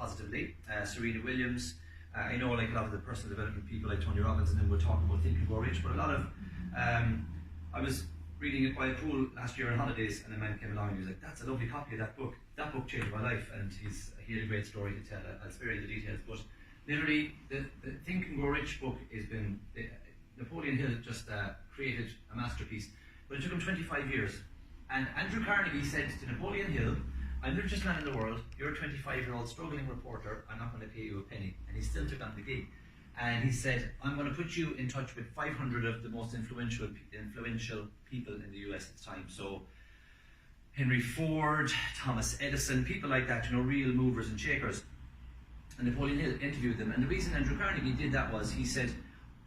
positively. Serena Williams, I know like a lot of the personal development people like Tony Robbins, and then we'll talk about Think and Grow Rich, but a lot of, I was reading it by a pool last year on holidays, and a man came along and he was like, that's a lovely copy of that book. That book changed my life, and he had a great story to tell. I'll spare you the details, but literally the Think and Grow Rich book has been, Napoleon Hill just created a masterpiece, but it took him 25 years. And Andrew Carnegie said to Napoleon Hill, I'm the richest man in the world, you're a 25-year-old struggling reporter, I'm not going to pay you a penny. And he still took on the gig. And he said, I'm going to put you in touch with 500 of the most influential people in the US at the time. So Henry Ford, Thomas Edison, people like that, you know, real movers and shakers. And Napoleon Hill interviewed them. And the reason Andrew Carnegie did that was, he said,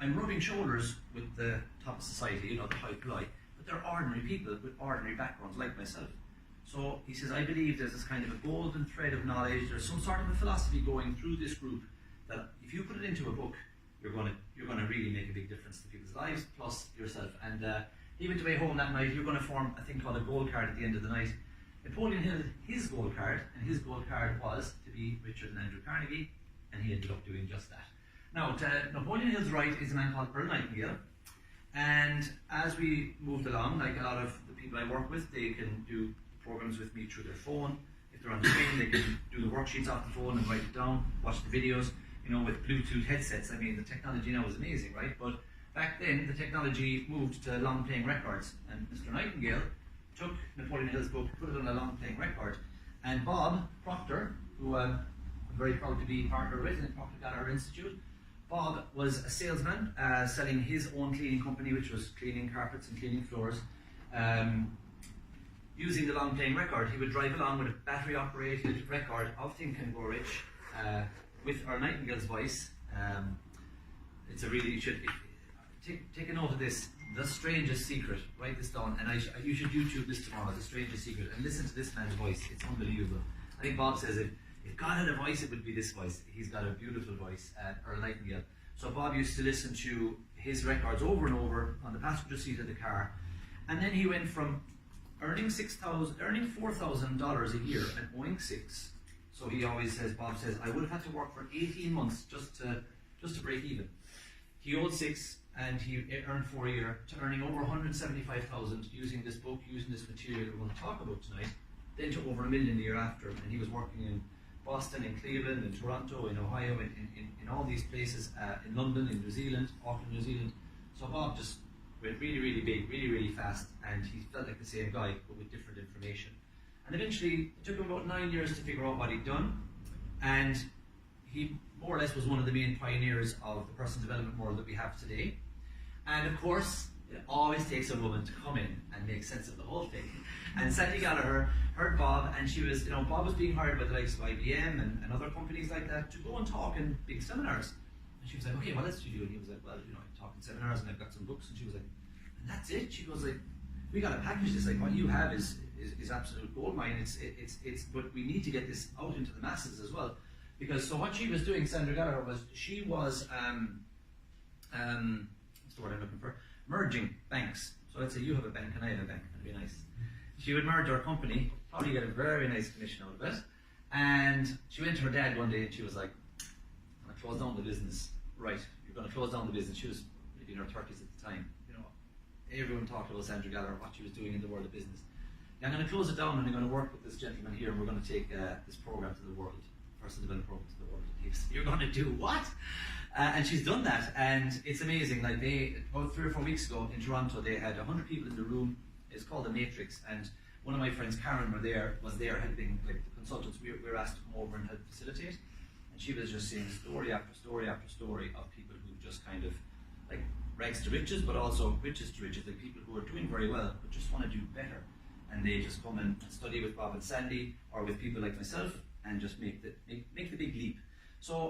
I'm rubbing shoulders with the top of society, you know, the high fly, but they're ordinary people with ordinary backgrounds like myself. So he says, I believe there's this kind of a golden thread of knowledge, there's some sort of a philosophy going through this group that if you put it into a book, you're going to really make a big difference to people's lives, plus yourself. And he went away home that night. You're going to form a thing called a goal card at the end of the night. Napoleon Hill, his goal card, and his goal card was to be richer than Andrew Carnegie, and he ended up doing just that. Now, to Napoleon Hill's right is a man called Earl Nightingale, and as we moved along, like a lot of the people I work with, they can do programs with me through their phone. If they're on the train, they can do the worksheets off the phone and write it down, watch the videos, you know, with Bluetooth headsets. I mean, the technology now is amazing, right? But back then, the technology moved to long-playing records, and Mr. Nightingale took Napoleon Hill's book, put it on a long-playing record, and Bob Proctor, who I'm very proud to be partner with in Proctor Gallagher Institute, Bob was a salesman selling his own cleaning company, which was cleaning carpets and cleaning floors. Using the long-playing record, he would drive along with a battery-operated record of Think and Grow Rich with Earl Nightingale's voice. It's a really, you should take a note of this. The Strangest Secret. Write this down, and you should YouTube this tomorrow. The Strangest Secret, and listen to this man's voice. It's unbelievable. I think Bob says if God had a voice, it would be this voice. He's got a beautiful voice, Earl Nightingale. So Bob used to listen to his records over and over on the passenger seat of the car, and then he went from earning $4,000 a year and owing $6,000. So he always says, Bob says, I would have had to work for 18 months just to break even. He owed $6,000 and he earned $4,000 a year, to earning over $175,000 using this book, using this material we're going to talk about tonight, then to over $1 million the year after. And he was working in Boston, in Cleveland, in Toronto, in Ohio, in all these places, in London, in New Zealand, Auckland, New Zealand. So Bob just went really, really big, really, really fast, and he felt like the same guy, but with different information. And eventually, it took him about 9 years to figure out what he'd done, and he more or less was one of the main pioneers of the personal development world that we have today. And of course, it always takes a woman to come in and make sense of the whole thing. And Sandy Gallagher heard Bob, and she was, Bob was being hired by the likes of IBM and other companies like that to go and talk in big seminars. And she was like, okay, what else do you do? And he was like, well, I talk in seminars and I've got some books. And she was like, and that's it? She goes like, we got to package this. Like, what you have is absolute gold mine. But we need to get this out into the masses as well. Because so what she was doing, Sandra Gallagher, was she was what's the word I'm looking for? Merging banks. So let's say you have a bank and I have a bank. That'd be nice. She would merge our company, probably get a very nice commission out of it. And she went to her dad one day and she was like, I'm gonna close down the business. Right, you're gonna close down the business. She was maybe in her 30s at the time. Everyone talked about Sandra Gallagher, what she was doing in the world of business. Now I'm gonna close it down and I'm gonna work with this gentleman here, and we're gonna take this program to the world, personal development program to the world. You're gonna do what? And she's done that, and it's amazing. Like about 3 or 4 weeks ago in Toronto, they had 100 people in the room. It's called the Matrix, and one of my friends, Karen, was there helping, like the consultants. We were asked to come over and help facilitate, and she was just saying story after story after story of people who just kind of like rags to riches, but also riches to riches, like people who are doing very well but just want to do better, and they just come and study with Bob and Sandy or with people like myself and just make the big leap. So